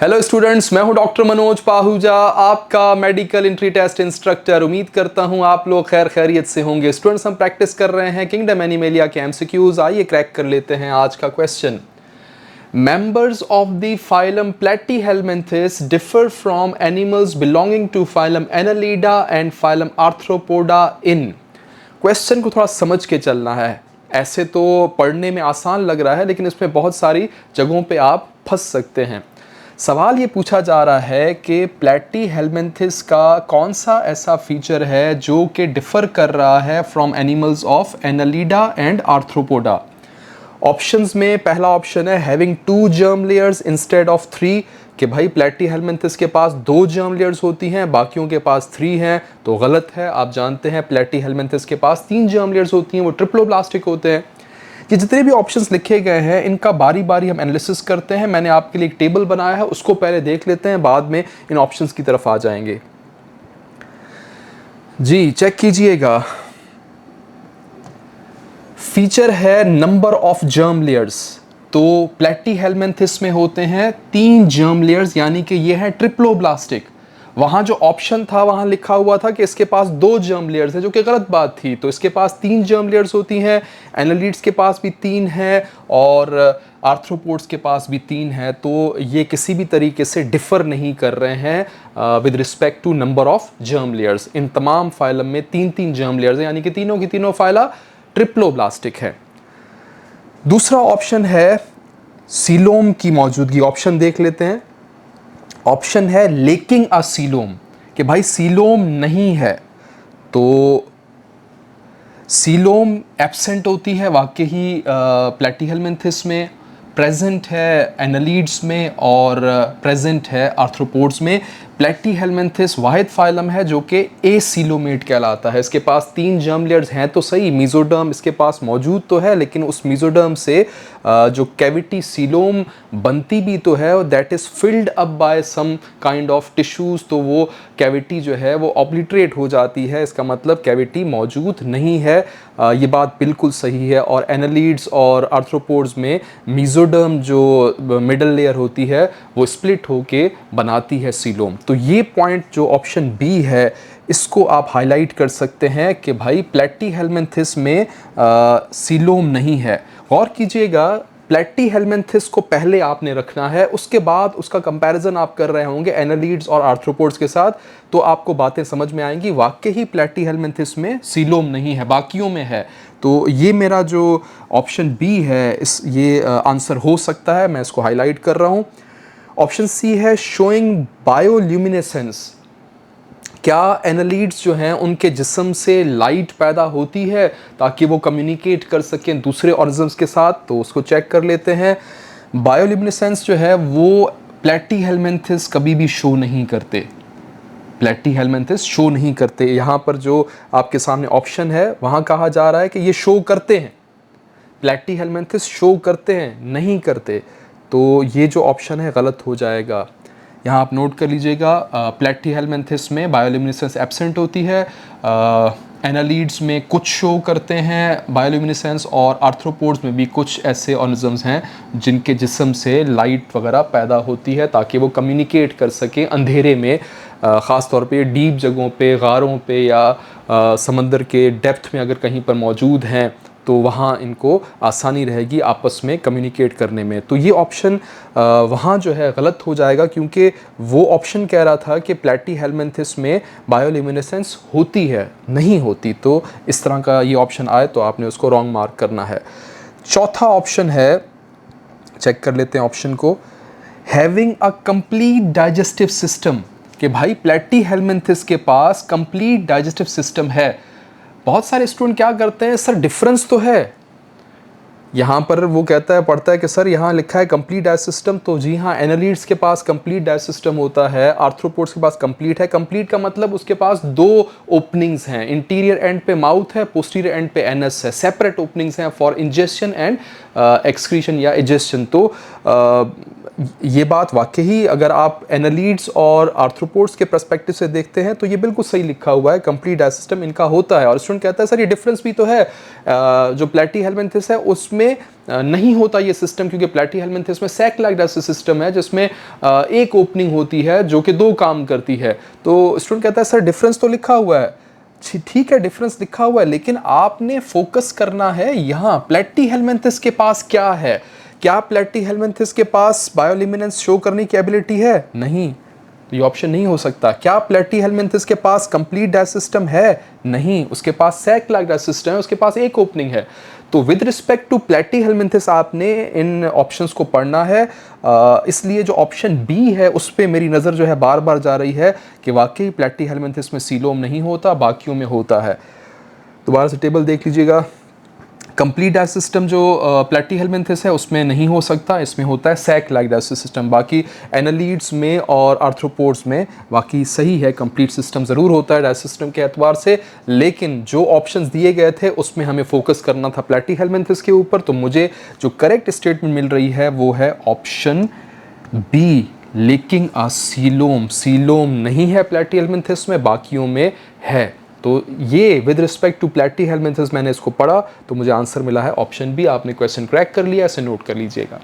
Hello students, मैं हूं doctor Manoj Pahuja, आपका मेडिकल एंट्री टेस्ट इंस्ट्रक्टर। उम्मीद करता हूं आप लोग खैर खैरियत से होंगे। स्टूडेंट्स, हम प्रैक्टिस कर रहे हैं किंगडम एनिमेलिया के एमसीक्यूज। आइए क्रैक कर लेते हैं आज का question. Members of the phylum Platyhelminthes differ from animals belonging to phylum Annelida and phylum Arthropoda in। Question को थोड़ा समझ के चलना है। ऐसे तो पढ़ने में आसान लग रहा है, लेकिन इसमें बहुत सारी जगहों पे आप फंस सकते हैं। सवाल ये पूछा जा रहा है कि प्लेटीहेल्मिंथिस का कौन सा ऐसा फीचर है जो कि डिफर कर रहा है from animals of Annelida and arthropoda. Options में पहला ऑप्शन है having 2 germ layers instead of 3, कि भाई प्लेटीहेल्मिंथिस के पास 2 जर्म लेयर्स होती हैं, बाकियों के पास 3 हैं, तो गलत है। आप जानते हैं प्लेटीहेल्मिंथिस के पास 3 जर्म लेयर्स होती हैं, वो ट्रिप्लोब्लास्टिक होते हैं। ये जितने भी ऑप्शंस लिखे गए हैं इनका बारी बारी हम एनालिसिस करते हैं। मैंने आपके लिए एक टेबल बनाया है, उसको पहले देख लेते हैं, बाद में इन ऑप्शंस की तरफ आ जाएंगे। जी चेक कीजिएगा। फीचर है नंबर ऑफ जर्म लेयर्स। तो प्लेटीहेल्मिंथिस में होते हैं 3 जर्म लेयर्स, यानी कि ये है ट्रिप्लोब्लास्टिक। वहां जो ऑप्शन था वहां लिखा हुआ था कि इसके पास 2 जर्म लेयर्स है, जो कि गलत बात थी। तो इसके पास 3 जर्म लेयर्स होती हैं, एनालिड्स के पास भी 3 है और आर्थ्रोपोड्स के पास भी 3 है। तो ये किसी भी तरीके से डिफर नहीं कर रहे हैं with respect to number of germ layers. इन तमाम फाइलम में 3-3 जर्म लेयर्स है, यानी कि तीनों की तीनों फाइला ट्रिप्लोब्लास्टिक है। दूसरा ऑप्शन है सीलोम की मौजूदगी। ऑप्शन देख लेते हैं। ऑप्शन है लेकिंग अ सीलोम, कि भाई सीलोम नहीं है। तो सीलोम एब्सेंट होती है वाकई ही प्लेटीहेल्मिंथिस में, प्रेजेंट है एनालिड्स में और प्रेजेंट है आर्थ्रोपोड्स में। प्लेटीहेल्मिंथिस वाहिद फाइलम है जो कि एसीलोमेट कहलाता है। इसके पास 3 जर्म लेयर्स हैं तो सही, मीजोडर्म इसके पास मौजूद तो है, लेकिन उस मीजोडर्म से जो कैविटी सीलोम बनती भी तो है, और that is filled up by some kind of tissues. तो वो कैविटी जो है वो ऑब्लिटरेट हो जाती है, इसका मतलब कैविटी मौजूद नहीं है। ये बात बिल्कुल सही है। और एनालिड्स और आर्थ्रोपोड्स में मीजोडर्म जो मिडल लेयर होती है वो स्प्लिट होके बनाती है सीलोम। तो ये पॉइंट जो ऑप्शन बी है, इसको आप हाईलाइट कर सकते हैं कि भाई प्लेटीहेल्मिंथिस में सीलोम नहीं है। गौर कीजिएगा, प्लेटीहेल्मिंथिस को पहले आपने रखना है, उसके बाद उसका कंपैरिजन आप कर रहे होंगे एनालिड्स और आर्थ्रोपोड्स के साथ, तो आपको बातें समझ में आएंगी। वाकई ही प्लेटीहेल्मिंथिस में सीलोम नहीं है, बाकियों में है। तो ये मेरा जो ऑप्शन बी है, ये आंसर हो सकता है, मैं इसको हाईलाइट कर रहा हूँ। ऑप्शन सी है शोइंग बायोल्यूमिनेसेंस। क्या एनालिड्स जो हैं उनके जिस्म से लाइट पैदा होती है ताकि वो कम्युनिकेट कर सकें दूसरे ऑर्गेनिज्म्स के साथ? तो उसको चेक कर लेते हैं। बायोल्यूमिनेसेंस जो है वो प्लेटीहेल्मिंथिस कभी भी शो नहीं करते। प्लेटीहेल्मिंथिस शो नहीं करते। यहाँ पर जो आपके सामने ऑप्शन है वहाँ कहा जा रहा है कि ये शो करते हैं। प्लेटीहेल्मिंथिस शो करते हैं, नहीं करते। तो ये जो ऑप्शन है गलत हो जाएगा। यहाँ आप नोट कर लीजिएगा, प्लेटीहेल्मिंथिस में बायोल्यूमिनेसेंस एब्सेंट होती है, एनालिड्स में कुछ शो करते हैं बायोल्यूमिनेसेंस, और आर्थ्रोपोड्स में भी कुछ ऐसे ऑर्गेनिजम्स हैं जिनके जिस्म से लाइट वगैरह पैदा होती है ताकि वो कम्युनिकेट कर सकें अंधेरे में, ख़ास तौर पे डीप जगहों पे, गारों पे या समंदर के डेप्थ में अगर कहीं पर मौजूद हैं तो वहाँ इनको आसानी रहेगी आपस में कम्युनिकेट करने में। तो ये ऑप्शन वहाँ जो है गलत हो जाएगा, क्योंकि वो ऑप्शन कह रहा था कि प्लेटीहेल्मिंथिस में बायोल्यूमिनेसेंस होती है, नहीं होती। तो इस तरह का ये ऑप्शन आए तो आपने उसको रॉन्ग मार्क करना है। चौथा ऑप्शन है, चेक कर लेते हैं ऑप्शन को, having a complete digestive system, कि भाई प्लेटीहेल्मिंथिस के पास कंप्लीट डाइजेस्टिव सिस्टम है। बहुत सारे स्टूडेंट क्या करते हैं, सर डिफरेंस तो है, यहाँ पर वो कहता है, पढ़ता है कि सर यहाँ लिखा है कंप्लीट डाइजेस्टिव सिस्टम। तो जी हाँ, एनालिड्स के पास कंप्लीट डाइजेस्टिव सिस्टम होता है, आर्थ्रोपोड्स के पास कंप्लीट है। कंप्लीट का मतलब उसके पास 2 ओपनिंग्स हैं, इंटीरियर एंड पे माउथ है, पोस्टीरियर एंड पे एनस है, सेपरेट ओपनिंग्स हैं फॉर इंजेशन एंड एक्सक्रीशन या इजेशन। तो ये बात वाकई ही अगर आप एनालीड्स और आर्थ्रोपोड्स के पर्सपेक्टिव से देखते हैं तो ये बिल्कुल सही लिखा हुआ है, कंप्लीट डाइजेस्ट सिस्टम इनका होता है। और स्टूडेंट कहता है सर ये डिफरेंस भी तो है, जो प्लैटीहेल्मिन्थेस है उसमें नहीं होता ये सिस्टम, क्योंकि प्लैटीहेल्मिन्थेस में सैक लाइक डाइजेस्ट सिस्टम है जिसमें एक ओपनिंग होती है जो कि दो काम करती है। तो स्टूडेंट कहता है सर डिफरेंस तो लिखा हुआ है, ठीक है डिफरेंस लिखा हुआ है, लेकिन आपने फोकस करना है यहाँ प्लैटीहेल्मिन्थेस के पास क्या है। क्या प्लैटीहेल्मिन्थेस के पास बायोल्यूमिनेंस शो करने की एबिलिटी है? नहीं, तो ये ऑप्शन नहीं हो सकता। क्या प्लैटीहेल्मिन्थेस के पास कंप्लीट डाइजेस्ट सिस्टम है? नहीं, उसके पास सैक लाइक डाइजेस्ट सिस्टम है, उसके पास एक ओपनिंग है। तो विद रिस्पेक्ट टू प्लैटीहेल्मिन्थेस आपने इन ऑप्शंस को पढ़ना है, इसलिए जो ऑप्शन बी है उस पर मेरी नज़र जो है बार बार जा रही है कि वाकई प्लैटीहेल्मिन्थेस में सीलोम नहीं होता, बाकियों में होता है। दोबारा से टेबल देख लीजिएगा। कंप्लीट डाइजेस्ट सिस्टम जो प्लैटीहेल्मिन्थेस है उसमें नहीं हो सकता, इसमें होता है सैक लाइक डाइजेस्ट सिस्टम। बाकी एनालीड्स में और आर्थ्रोपोड्स में बाकी सही है, कंप्लीट सिस्टम ज़रूर होता है डाइजेस्ट सिस्टम के एतबार से, लेकिन जो ऑप्शंस दिए गए थे उसमें हमें फोकस करना था प्लैटीहेल्मिन्थेस के ऊपर। तो मुझे जो करेक्ट स्टेटमेंट मिल रही है वो है ऑप्शन बी, लेकिन सीलोम, सीलोम नहीं है प्लैटीहेल्मिन्थेस में, बाकियों में है। तो ये विद रिस्पेक्ट टू प्लैटीहेल्मिन्थेस मैंने इसको पढ़ा तो मुझे आंसर मिला है ऑप्शन बी। आपने क्वेश्चन क्रैक कर लिया, इसे नोट कर लीजिएगा।